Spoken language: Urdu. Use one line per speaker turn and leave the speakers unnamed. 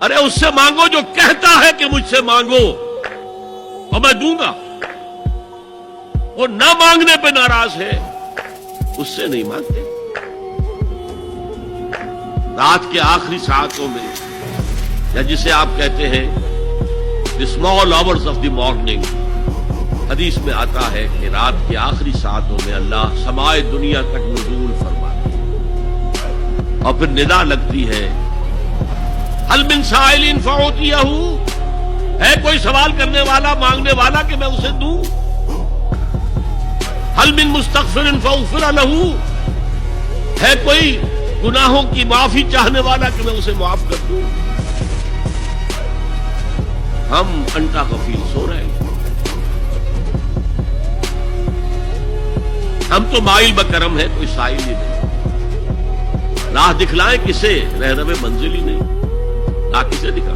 ارے اس سے مانگو جو کہتا ہے کہ مجھ سے مانگو اور میں دوں گا. وہ نہ مانگنے پہ ناراض ہے اس سے نہیں مانگتے. رات کے آخری ساعتوں میں یا جسے آپ کہتے ہیں the small hours of the morning، حدیث میں آتا ہے کہ رات کے آخری ساعتوں میں اللہ سمائے دنیا تک نزول فرماتا ہے اور پھر ندا لگتی ہے هل من سائل فأعطيه، ہے کوئی سوال کرنے والا مانگنے والا کہ میں اسے دوں. هل من مستغفر فاغفر له، ہے کوئی گناہوں کی معافی چاہنے والا کہ میں اسے معاف کر دوں. ہم انٹا غفیل سو رہے ہیں. ہم تو مائل بکرم ہے، کوئی سائل ہی نہیں. راہ دکھلائیں کسے، رہنم منزل ہی نہیں. راہ کسے دکھا؟